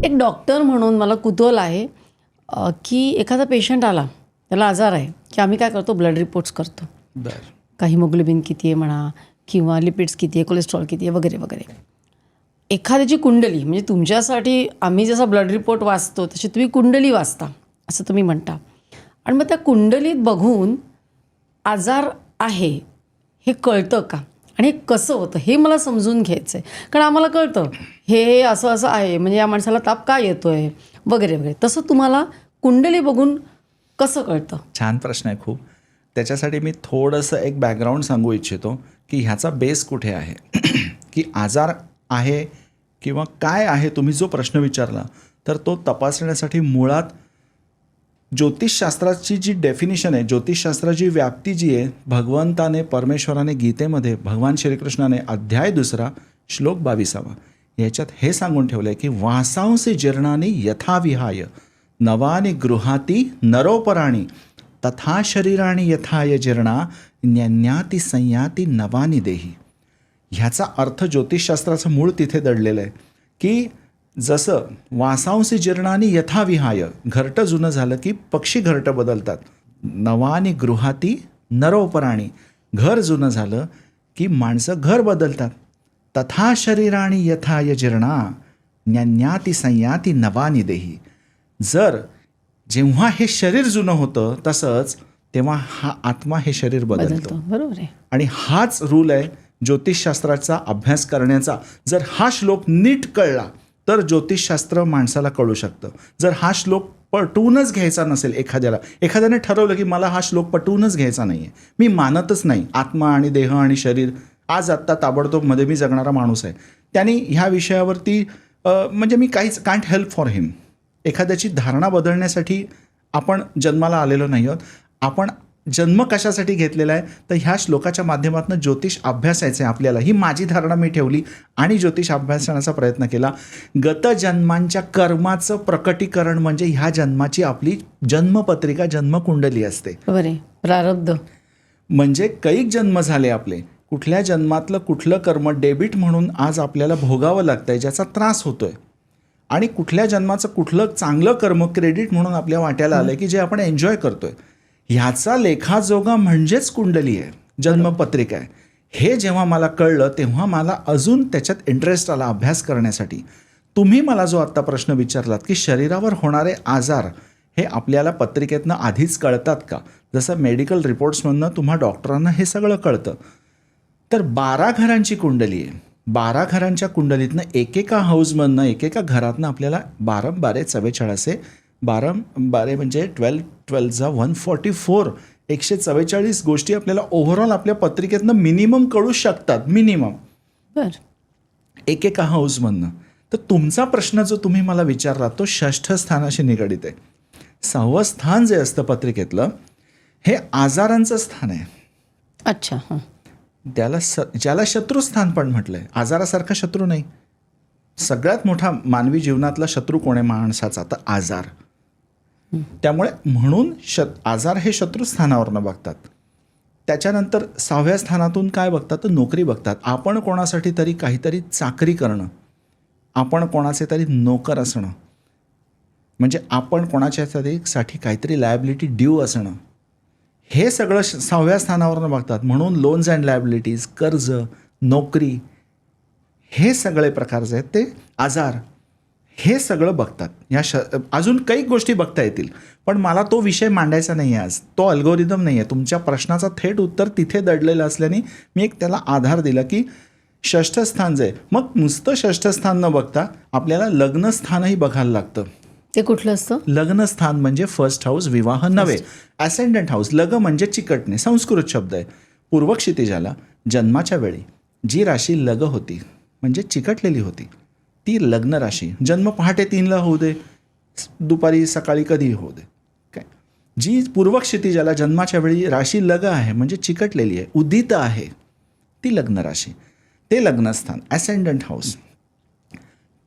एक डॉक्टर म्हणून मला कुतूहल आहे की एखादा पेशंट आला, त्याला आजार आहे, की आम्ही काय करतो, ब्लड रिपोर्ट्स करतो. बरं. काही हिमोग्लोबिन किती आहे म्हणा, किंवा लिपिड्स किती आहे, कोलेस्ट्रॉल किती आहे, वगैरे वगैरे. एखाद्याची कुंडली, म्हणजे तुमच्यासाठी आम्ही जसा ब्लड रिपोर्ट वाचतो तशी तुम्ही कुंडली वाचता असं तुम्ही म्हणता. आणि मग त्या कुंडलीत बघून आजार आहे हे कळतं का? आणि हे कसं होतं हे मला समजून घ्यायचं आहे. कारण आम्हाला कळतं हे असं असं आहे, म्हणजे या माणसाला ताप का येतो आहे, वगैरे वगैरे. तसं तुम्हाला कुंडली बघून कसं कळतं? छान प्रश्न आहे खूप. त्याच्यासाठी मी थोडंसं एक बॅकग्राऊंड सांगू इच्छितो की ह्याचा बेस कुठे आहे. की आजार आहे किंवा काय आहे, तुम्ही जो प्रश्न विचारला तर तो तपासण्यासाठी मुळात ज्योतिषशास्त्राची जी डेफिनिशन आहे, ज्योतिषशास्त्राची व्याप्ती जी आहे, भगवंताने परमेश्वराने गीतेमध्ये भगवान श्रीकृष्णाने अध्याय 2 श्लोक 22 याच्यात हे सांगून ठेवलं आहे की वासांसी जीर्णानी यथाविहाय नवानी गृहाती नरोपराणी तथा शरीराणी यथाय जीर्णा न्यन्याती संयाती नवानी देही. ह्याचा अर्थ ज्योतिषशास्त्राचं मूळ तिथे दडलेलं आहे की जसं वासांसी जीर्णानी यथाविहाय, घरटं जुनं झालं की पक्षी घरटं बदलतात, नवानी गृहाती नरोपराणी, घर जुनं झालं की माणसं घर बदलतात, तथा शरीराणी यथाय जीर्णा न्यन्याती संयाती नवानी देही. जेव्हा हे शरीर जुनं होतं तसंच तेव्हा हा आत्मा हे शरीर बदलतो. बरोबर आहे. आणि हाच रूल आहे ज्योतिषशास्त्राचा अभ्यास करण्याचा. जर हा श्लोक नीट कळला तर ज्योतिषशास्त्र माणसाला कळू शकतं. जर हा श्लोक पटवूनच घ्यायचा नसेल, एखाद्याने ठरवलं की मला हा श्लोक पटवूनच घ्यायचा नाही आहे, मी मानतच नाही आत्मा आणि देह आणि शरीर, आज आत्ता ताबडतोब मध्ये मी जगणारा माणूस आहे, त्यांनी ह्या विषयावरती म्हणजे मी काहीच कांट हेल्प फॉर हिम. एखाद्याची धारणा बदलण्यासाठी आपण जन्माला आलेलो नाही आहोत. आपण जन्म कशासाठी घेतलेला आहे तर ह्या श्लोकाच्या माध्यमातून ज्योतिष अभ्यासायचं आहे आपल्याला. ही माझी धारणा मी ठेवली आणि ज्योतिष अभ्यासण्याचा प्रयत्न केला. गत जन्मांच्या कर्माचं प्रकटीकरण म्हणजे ह्या जन्माची आपली जन्मपत्रिका, जन्मकुंडली असते. बरोबर, प्रारब्ध. म्हणजे कैक जन्म झाले आपले, कुठल्या जन्मातलं कुठलं कर्म डेबिट म्हणून आज आपल्याला भोगावं लागतंय, ज्याचा त्रास होतोय, आणि कुठल्या जन्माचं कुठलं चांगलं कर्म क्रेडिट म्हणून आपल्या वाट्याला आलंय की जे आपण एन्जॉय करतोय. ह्याचा लेखाजोगा म्हणजेच कुंडली आहे, जन्मपत्रिका आहे. हे जेव्हा मला कळलं तेव्हा मला अजून त्याच्यात इंटरेस्ट आला अभ्यास करण्यासाठी. तुम्ही मला जो आत्ता प्रश्न विचारलात की शरीरावर होणारे आजार हे आपल्याला पत्रिकेतनं आधीच कळतात का, जसं मेडिकल रिपोर्ट्समधनं तुम्हा डॉक्टरांना हे सगळं कळतं. तर 12 घरांची कुंडली आहे. 12 घरांच्या कुंडलीतनं एकेका हाऊसमधनं, एकेका घरातनं आपल्याला 12 बारे 44, 12 बारे म्हणजे 12 जा 144, 144 गोष्टी आपल्याला ओव्हरऑल आपल्या पत्रिकेतनं मिनिमम कळू शकतात, मिनिमम एकेका हाऊसमधनं. तर तुमचा प्रश्न जो तुम्ही मला विचारला तो 6ष्ठ स्थानाशी निगडीत आहे. 6वं स्थान जे असतं पत्रिकेतलं हे आजारांचं स्थान आहे. अच्छा. हां. ज्याला शत्रुस्थान पण म्हटलंय. आजारासारखा शत्रू नाही. सगळ्यात मोठा मानवी जीवनातला शत्रू कोण आहे माणसाचा, तर आजार. त्यामुळे म्हणून आजार हे शत्रुस्थानावरनं बघतात. त्याच्यानंतर 6व्या स्थानातून काय बघतात तर नोकरी बघतात. आपण कोणासाठी तरी काहीतरी चाकरी करणं, आपण कोणाचे तरी नोकर असणं, म्हणजे आपण कोणाच्या साठी काहीतरी लायबिलिटी ड्यू असणं, हे सगळं 6व्या स्थानावरनं बघतात. म्हणून लोन्स अँड लायबिलिटीज, कर्ज, नोकरी, हे सगळे प्रकार जे आहेत ते आजार, हे सगळं बघतात. अजून काही गोष्टी बघता येतील, पण मला तो विषय मांडायचा नाही आहे आज. तो अल्गोरिदम नाही आहे. तुमच्या प्रश्नाचा थेट उत्तर तिथे दडलेलं असल्याने मी एक त्याला आधार दिला की 6ष्ठ स्थान जे आहे. मग नुसतं 6ष्ठ स्थान न बघता आपल्याला लग्नस्थानही बघायला लागतं. ते कुठलं असतं? लग्नस्थान म्हणजे फर्स्ट हाऊस, विवाह नव्हे. ॲसेंडंट हाऊस, लग म्हणजे चिकटणे, संस्कृत शब्द आहे. पूर्व क्षितिजाला जन्माच्या वेळी जी राशी लग होती म्हणजे चिकटलेली होती ती लग्न राशी. जन्म पहाटे 3ला होऊ दे, दुपारी सकाळी कधीही होऊ दे, काय, जी पूर्व क्षितिजाला जन्माच्या वेळी राशी लग आहे म्हणजे चिकटलेली आहे, उदित आहे, ती लग्न राशी. ते लग्नस्थान, ॲसेंडंट हाऊस.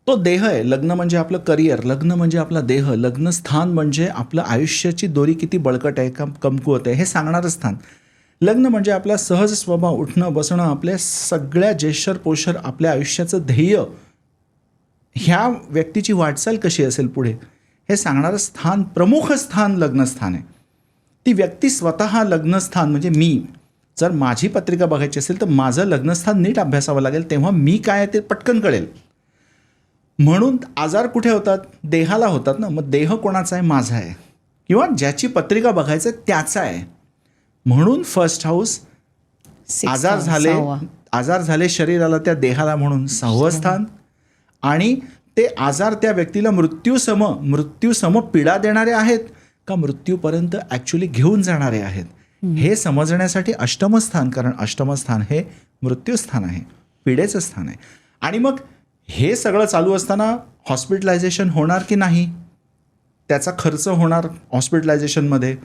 तो देह आहे. लग्न म्हणजे आपलं करिअर, लग्न म्हणजे आपला देह, लग्नस्थान म्हणजे आपलं आयुष्याची दोरी किती बळकट आहे का कमकुवत आहे हे सांगणारं स्थान. लग्न म्हणजे आपला सहज स्वभाव, उठणं बसणं, आपल्या सगळ्या जेशर पोशर, आपल्या आयुष्याचं ध्येय ह्या व्यक्तीची वाटचाल कशी असेल पुढे हे सांगणारं स्थान, प्रमुख स्थान लग्नस्थान आहे. ती व्यक्ती स्वतः लग्नस्थान म्हणजे मी, जर माझी पत्रिका बघायची असेल तर माझं लग्नस्थान नीट अभ्यासावं लागेल, तेव्हा मी काय आहे ते पटकन कळेल. म्हणून आजार कुठे होतात? देहाला होतात ना. मग देह कोणाचा आहे? माझा आहे, किंवा ज्याची पत्रिका बघायचं आहे त्याचा आहे. म्हणून फर्स्ट हाऊस, आजार झाले शरीराला, त्या देहाला म्हणून 6वं स्थान. आणि ते आजार त्या व्यक्तीला मृत्यूसम पीडा देणारे आहेत का मृत्यूपर्यंत ॲक्च्युली घेऊन जाणारे आहेत हे समजण्यासाठी 8मं स्थान, कारण 8मं स्थान हे मृत्यूस्थान आहे, पीडेचं स्थान आहे. आणि मग हे सगळं चालू असताना हॉस्पिटलायझेशन होणार की नाही, त्याचा खर्च होणार, हॉस्पिटलायझेशनमध्ये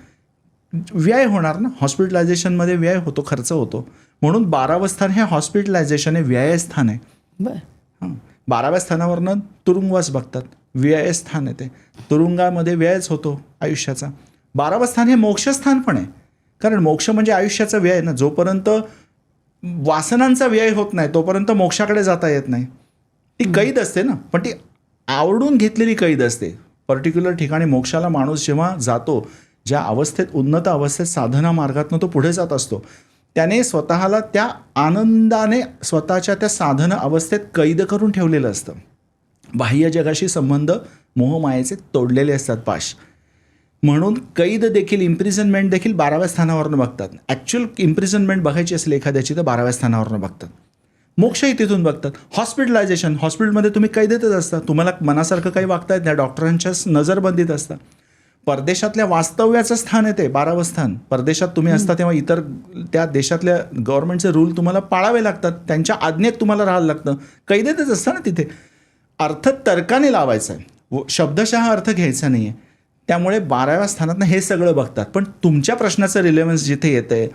व्यय होणार ना, हॉस्पिटलायझेशनमध्ये व्यय होतो, खर्च होतो. म्हणून 12वं स्थान हे हॉस्पिटलायझेशन हे व्ययस्थान आहे. बरं. 12व्या स्थानावरनं तुरुंगवास बघतात, व्ययस्थान आहे ते, तुरुंगामध्ये व्ययच होतो आयुष्याचा. 12वं स्थान हे मोक्षस्थान पण आहे, कारण मोक्ष म्हणजे आयुष्याचा व्यय ना. जोपर्यंत वासनांचा व्यय होत नाही तोपर्यंत मोक्षाकडे जाता येत नाही. ती कैद असते ना, पण ती आवडून घेतलेली कैद असते. पर्टिक्युलर ठिकाणी मोक्षाला माणूस जेव्हा जातो, ज्या अवस्थेत, उन्नत अवस्थेत, साधना मार्गातनं तो पुढे जात असतो, त्याने स्वतःला त्या आनंदाने स्वतःच्या त्या साधना अवस्थेत कैद करून ठेवलेलं असतं. बाह्य जगाशी संबंध मोहमायेचे तोडलेले असतात पाश. म्हणून कैद देखील, इम्प्रिझनमेंट देखील 12व्या स्थानावरनं बघतात. ॲक्च्युअल इम्प्रिझनमेंट बघायची असेल एखाद्याची तर 12व्या स्थानावरनं बघतात. मोक्षही तिथून बघतात. हॉस्पिटलायझेशन, हॉस्पिटलमध्ये तुम्ही कैदेतच असता, तुम्हाला मनासारखं काही वागता येत नाही, डॉक्टरांच्या नजरबंदीत असता. परदेशातल्या वास्तव्याचं स्थान आहे ते 12वं स्थान. परदेशात तुम्ही असता तेव्हा इतर त्या देशातल्या गव्हर्नमेंटचे रूल तुम्हाला पाळावे लागतात, त्यांच्या आज्ञेत तुम्हाला राहायला लागतं, कैदेतच असतं ना तिथे. अर्थ तर्काने लावायचा आहे, शब्दशः अर्थ घ्यायचा नाही आहे. त्यामुळे 12व्या स्थानातनं हे सगळं बघतात. पण तुमच्या प्रश्नाचं रिलेव्हन्स जिथे येतं आहे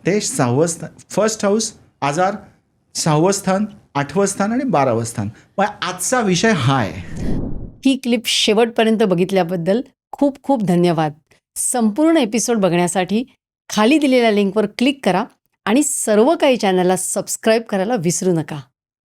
ते 6वं स्थान, फर्स्ट हाऊस, आजार, 6वं स्थान, 8वं स्थान आणि 12वं स्थान. पण आजचा विषय हा आहे. ही क्लिप शेवटपर्यंत बघितल्याबद्दल खूप खूप धन्यवाद. संपूर्ण एपिसोड बघण्यासाठी खाली दिलेल्या लिंकवर क्लिक करा आणि सर्व काही चॅनलला सबस्क्राईब करायला विसरू नका.